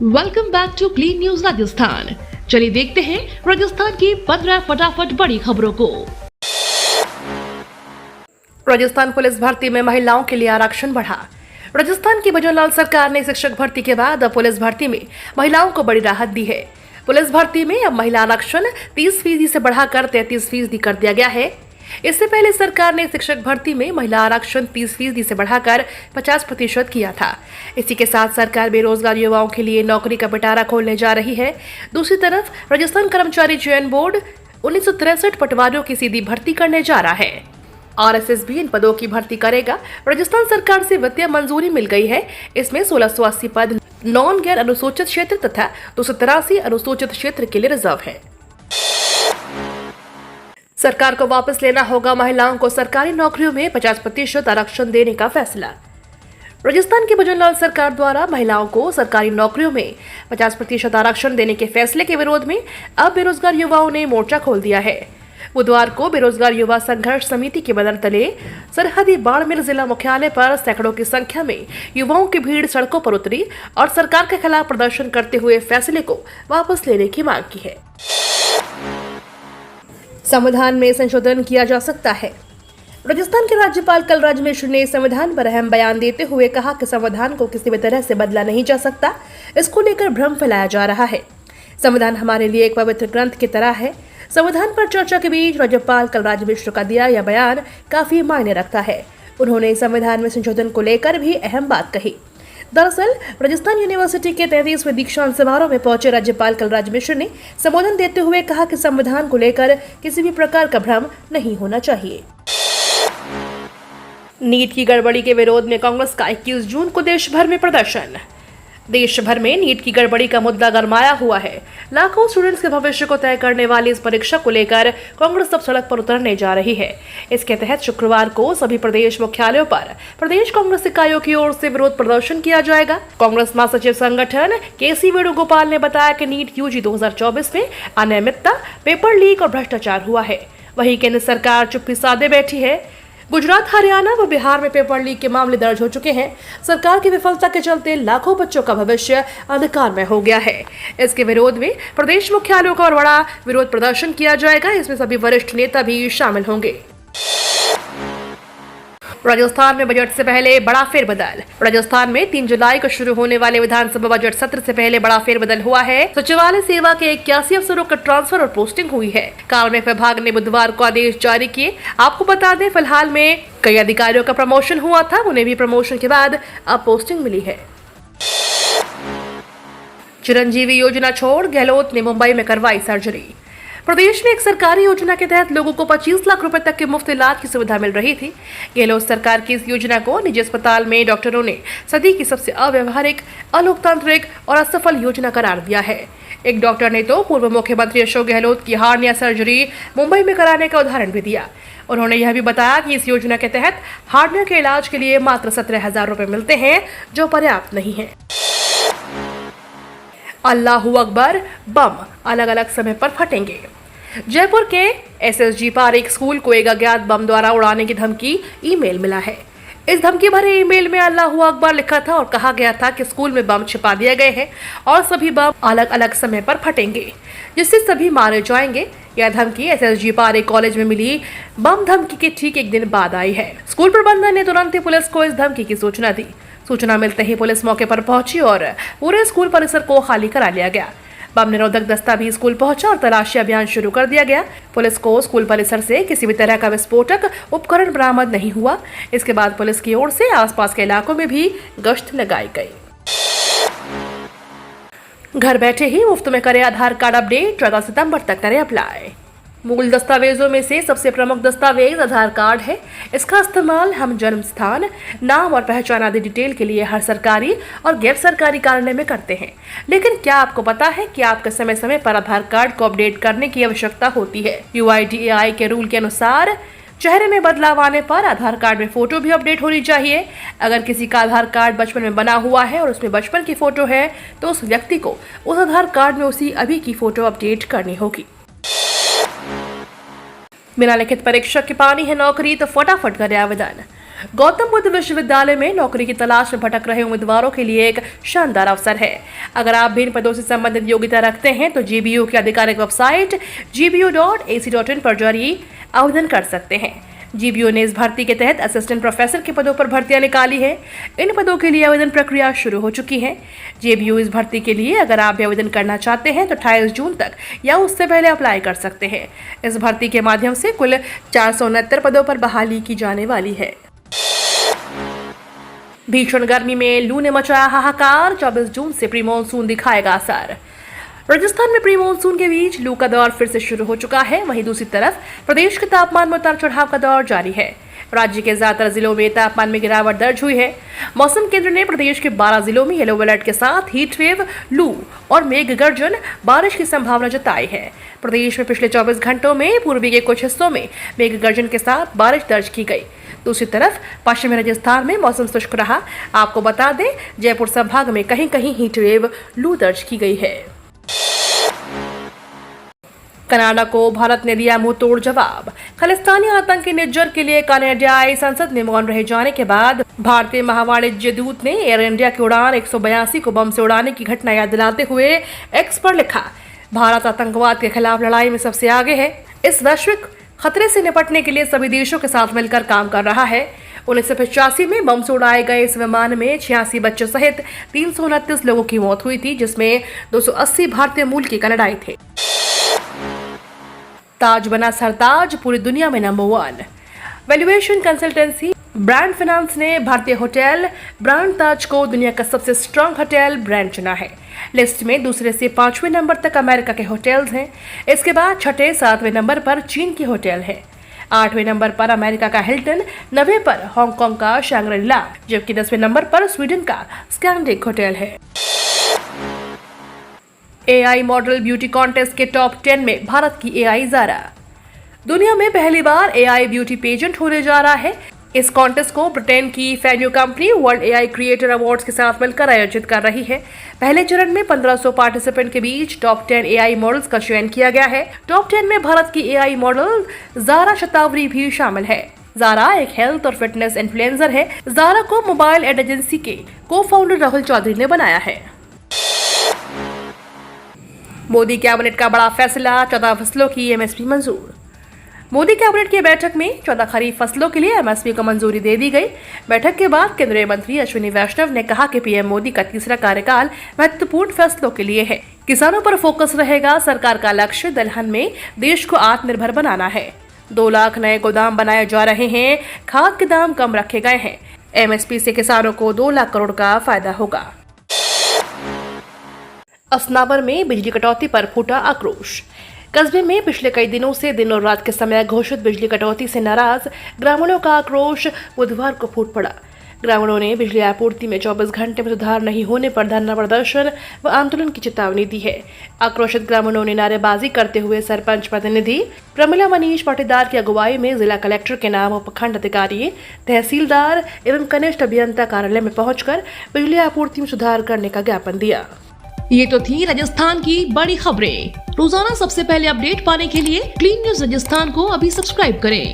Welcome back to clean news Rajasthan. चलिए देखते हैं राजस्थान की 15 फटाफट बड़ी खबरों को। राजस्थान पुलिस भर्ती में महिलाओं के लिए आरक्षण बढ़ा। राजस्थान की भजनलाल सरकार ने शिक्षक भर्ती के बाद अब पुलिस भर्ती में महिलाओं को बड़ी राहत दी है। पुलिस भर्ती में अब महिला आरक्षण 30% से बढ़ाकर 33% कर दिया गया है। इससे पहले सरकार ने शिक्षक भर्ती में महिला आरक्षण 30% से बढ़ाकर 50% किया था। इसी के साथ सरकार बेरोजगार युवाओं के लिए नौकरी का पिटारा खोलने जा रही है। दूसरी तरफ राजस्थान कर्मचारी चयन बोर्ड 1963 पटवारियों की सीधी भर्ती करने जा रहा है। RSS भी इन पदों की भर्ती करेगा। राजस्थान सरकार से वित्तीय मंजूरी मिल गई है। इसमें 1680 पद नॉन गैर अनुसूचित क्षेत्र तथा 283 अनुसूचित क्षेत्र के लिए रिजर्व है। सरकार को वापस लेना होगा महिलाओं को सरकारी नौकरियों में 50% आरक्षण देने का फैसला। राजस्थान की भजनलाल सरकार द्वारा महिलाओं को सरकारी नौकरियों में 50% आरक्षण देने के फैसले के विरोध में अब बेरोजगार युवाओं ने मोर्चा खोल दिया है। बुधवार को बेरोजगार युवा संघर्ष समिति के बैनर तले सरहदी बाड़मेर जिला मुख्यालय पर सैकड़ों की संख्या में युवाओं की भीड़ सड़कों पर उतरी और सरकार के खिलाफ प्रदर्शन करते हुए फैसले को वापस लेने की मांग की है। संविधान में संशोधन किया जा सकता है। राजस्थान के राज्यपाल कलराज मिश्र ने संविधान पर अहम बयान देते हुए कहा कि संविधान को किसी भी तरह से बदला नहीं जा सकता। इसको लेकर भ्रम फैलाया जा रहा है। संविधान हमारे लिए एक पवित्र ग्रंथ की तरह है। संविधान पर चर्चा के बीच राज्यपाल कलराज मिश्र का दिया यह बयान काफी मायने रखता है। उन्होंने संविधान में संशोधन को लेकर भी अहम बात कही। दरअसल राजस्थान यूनिवर्सिटी के 33वें दीक्षांत समारोह में पहुंचे राज्यपाल कलराज मिश्र ने संबोधन देते हुए कहा कि संविधान को लेकर किसी भी प्रकार का भ्रम नहीं होना चाहिए। नीट की गड़बड़ी के विरोध में कांग्रेस का 21 जून को देश भर में प्रदर्शन। देश भर में नीट की गड़बड़ी का मुद्दा गरमाया हुआ है। लाखों स्टूडेंट्स के भविष्य को तय करने वाली इस परीक्षा को लेकर कांग्रेस अब सड़क पर उतरने जा रही है। इसके तहत शुक्रवार को सभी प्रदेश मुख्यालयों पर प्रदेश कांग्रेस इकाइयों की ओर से विरोध प्रदर्शन किया जाएगा। कांग्रेस महासचिव संगठन KC वेणुगोपाल ने बताया कि नीट UG 2024 में अनियमितता, पेपर लीक और भ्रष्टाचार हुआ है। वहीं केंद्र सरकार चुप्पी साधे बैठी है। गुजरात, हरियाणा व बिहार में पेपर लीक के मामले दर्ज हो चुके हैं। सरकार की विफलता के चलते लाखों बच्चों का भविष्य अंधकार में हो गया है। इसके विरोध में प्रदेश मुख्यालयों का और बड़ा विरोध प्रदर्शन किया जाएगा। इसमें सभी वरिष्ठ नेता भी शामिल होंगे। राजस्थान में बजट से पहले बड़ा फेरबदल। राजस्थान में 3 जुलाई को शुरू होने वाले विधानसभा बजट सत्र से पहले बड़ा फेरबदल हुआ है। सचिवालय सेवा के 81 अफसरों का ट्रांसफर और पोस्टिंग हुई है। कार्मिक विभाग ने बुधवार को आदेश जारी किए। आपको बता दें, फिलहाल में कई अधिकारियों का प्रमोशन हुआ था। उन्हें भी प्रमोशन के बाद अब पोस्टिंग मिली है। चिरंजीवी योजना छोड़ गहलोत ने मुंबई में करवाई सर्जरी। प्रदेश में एक सरकारी योजना के तहत लोगों को 25 लाख रुपए तक के मुफ्त इलाज की सुविधा मिल रही थी। गहलोत सरकार की इस योजना को निजी अस्पताल में डॉक्टरों ने सदी की सबसे अव्यवहारिक, अलोकतांत्रिक और असफल योजना करार दिया है। एक डॉक्टर ने तो पूर्व मुख्यमंत्री अशोक गहलोत की हार्निया सर्जरी मुंबई में कराने का उदाहरण भी दिया। उन्होंने यह भी बताया कि इस योजना के तहत हार्निया के इलाज के लिए मात्र 17,000 रुपए मिलते हैं, जो पर्याप्त नहीं है। अल्लाहू अकबर, बम अलग अलग समय पर फटेंगे। जयपुर के SSG पारेख स्कूल को एक अज्ञात बम द्वारा उड़ाने की धमकी ईमेल मिला है। इस धमकी भरे ईमेल में अल्लाहू अकबर लिखा था और कहा गया था कि स्कूल में बम छिपा दिए गए हैं और सभी बम अलग अलग समय पर फटेंगे, जिससे सभी मारे जाएंगे। यह धमकी SSG पारेख कॉलेज में मिली बम धमकी के ठीक एक दिन बाद आई है। स्कूल प्रबंधन ने तुरंत ही पुलिस को इस धमकी की सूचना दी। सूचना मिलते ही पुलिस मौके पर पहुंची और पूरे स्कूल परिसर को खाली करा लिया गया। बम निरोधक दस्ता भी स्कूल पहुंचा और तलाशी अभियान शुरू कर दिया गया। पुलिस को स्कूल परिसर से किसी भी तरह का विस्फोटक उपकरण बरामद नहीं हुआ। इसके बाद पुलिस की ओर से आसपास के इलाकों में भी गश्त लगाई गई। घर बैठे ही मुफ्त में करें आधार कार्ड अपडेट। 14 सितंबर तक करें अप्लाई। मूल दस्तावेजों में से सबसे प्रमुख दस्तावेज आधार कार्ड है। इसका इस्तेमाल हम जन्म स्थान, नाम और पहचान आदि डिटेल के लिए हर सरकारी और गैर सरकारी कार्यालय में करते हैं। लेकिन क्या आपको पता है कि आपको समय समय पर आधार कार्ड को अपडेट करने की आवश्यकता होती है। UIDAI के रूल के अनुसार चेहरे में बदलाव आने पर आधार कार्ड में फोटो भी अपडेट होनी चाहिए। अगर किसी का आधार कार्ड बचपन में बना हुआ है और उसमें बचपन की फोटो है, तो उस व्यक्ति को उस आधार कार्ड में उसी अभी की फोटो अपडेट करनी होगी। बिना लिखित परीक्षा की पानी है नौकरी, तो फटाफट करें आवेदन। गौतम बुद्ध विश्वविद्यालय में नौकरी की तलाश में भटक रहे उम्मीदवारों के लिए एक शानदार अवसर है। अगर आप भी इन पदों से संबंधित योग्यता रखते हैं तो जीबीयू की आधिकारिक वेबसाइट gbu.ac.in पर जारी आवेदन कर सकते हैं। जीबीयू ने इस भर्ती के तहत असिस्टेंट प्रोफेसर के पदों पर भर्तियां निकाली है। इन पदों के लिए आवेदन प्रक्रिया शुरू हो चुकी है। जीबीयू इस भर्ती के लिए अगर आप भी आवेदन करना चाहते हैं तो 28 जून तक या उससे पहले अप्लाई कर सकते हैं। इस भर्ती के माध्यम से कुल 469 पदों पर बहाली की जाने वाली है। भीषण गर्मी में लू ने मचाया हाहाकार, 24 जून से प्री मानसून दिखाएगा असर। राजस्थान में प्री मानसून के बीच लू का दौर फिर से शुरू हो चुका है। वहीं दूसरी तरफ प्रदेश के तापमान में उतार चढ़ाव का दौर जारी है। राज्य के ज्यादातर जिलों में तापमान में गिरावट दर्ज हुई है। मौसम केंद्र ने प्रदेश के 12 जिलों में येलो अलर्ट के साथ हीट वेव, लू और मेघ गर्जन बारिश की संभावना जताई है। प्रदेश में पिछले 24 घंटों में पूर्वी के कुछ हिस्सों में मेघ गर्जन के साथ बारिश दर्ज की गई। दूसरी तरफ पश्चिमी राजस्थान में मौसम शुष्क रहा। आपको बता दें, जयपुर संभाग में कहीं कहीं हीट वेव, लू दर्ज की गई है। कनाडा को भारत ने दिया मुंह तोड़ जवाब। खालिस्तानी आतंकी निज्जर के लिए कनाडाई संसद में मौन रह जाने के बाद भारतीय महावाणिज्य दूत ने एयर इंडिया की उड़ान 182 को बम से उड़ाने की घटना याद दिलाते हुए एक्स पर लिखा, भारत आतंकवाद के खिलाफ लड़ाई में सबसे आगे है। इस वैश्विक खतरे से निपटने के लिए सभी देशों के साथ मिलकर काम कर रहा है। 1985 में बम से उड़ाए गए इस विमान में 86 बच्चों सहित 329 लोगों की मौत हुई थी, जिसमें 280 भारतीय मूल के कनाडाई थे। ताज बना सरताज, पूरी दुनिया में number 1। Valuation consultancy brand finance ने भारतीय होटल ब्रांड ताज को दुनिया का सबसे स्ट्रांग होटल ब्रांड चुना है। लिस्ट में दूसरे से 5वें नंबर तक अमेरिका के होटल्स हैं। इसके बाद 6, 7वें नंबर पर चीन की होटल है। 8वें नंबर पर अमेरिका का हिल्टन, 9वें पर हांगकांग का शैंग्री-ला, जबकि 10वें नंबर पर स्वीडन का स्कैंडिक होटल है। एआई मॉडल ब्यूटी कॉन्टेस्ट के टॉप 10 में भारत की एआई ज़ारा। दुनिया में पहली बार एआई ब्यूटी पेजेंट होने जा रहा है। इस कॉन्टेस्ट को ब्रिटेन की Fanvue company world AI creator awards के साथ मिलकर आयोजित कर रही है। पहले चरण में 1500 पार्टिसिपेंट के बीच टॉप 10 एआई मॉडल्स का चयन किया गया है। टॉप 10 में भारत की एआई मॉडल ज़ारा शतावरी भी शामिल है। ज़ारा एक हेल्थ और फिटनेस इन्फ्लुएंसर है। ज़ारा को मोबाइल एड एजेंसी के को-फाउंडर राहुल चौधरी ने बनाया है। मोदी कैबिनेट का बड़ा फैसला, 14 फसलों की एमएसपी मंजूर। मोदी कैबिनेट की बैठक में 14 खरीफ फसलों के लिए एमएसपी को मंजूरी दे दी गई। बैठक के बाद केंद्रीय मंत्री अश्विनी वैष्णव ने कहा कि पीएम मोदी का तीसरा कार्यकाल महत्वपूर्ण फैसलों के लिए है। किसानों पर फोकस रहेगा। सरकार का लक्ष्य दलहन में देश को आत्मनिर्भर बनाना है। 2 लाख नए गोदाम बनाए जा रहे हैं। खाद के दाम कम रखे गए हैं। एमएसपी से किसानों को 2 लाख करोड़ का फायदा होगा। असनावर में बिजली कटौती पर फूटा आक्रोश। कस्बे में पिछले कई दिनों से दिन और रात के समय घोषित बिजली कटौती से नाराज ग्रामीणों का आक्रोश बुधवार को फूट पड़ा। ग्रामीणों ने बिजली आपूर्ति में 24 घंटे में सुधार नहीं होने पर धरना प्रदर्शन व आंदोलन की चेतावनी दी है। आक्रोशित ग्रामीणों ने नारेबाजी करते हुए सरपंच प्रतिनिधि प्रमिला मनीष पाटीदार की अगुवाई में जिला कलेक्टर के नाम उपखंड अधिकारी, तहसीलदार एवं कनिष्ठ अभियंता कार्यालय में पहुंचकर बिजली आपूर्ति में सुधार करने का ज्ञापन दिया। ये तो थी राजस्थान की बड़ी खबरें। रोजाना सबसे पहले अपडेट पाने के लिए क्लीन न्यूज राजस्थान को अभी सब्सक्राइब करें।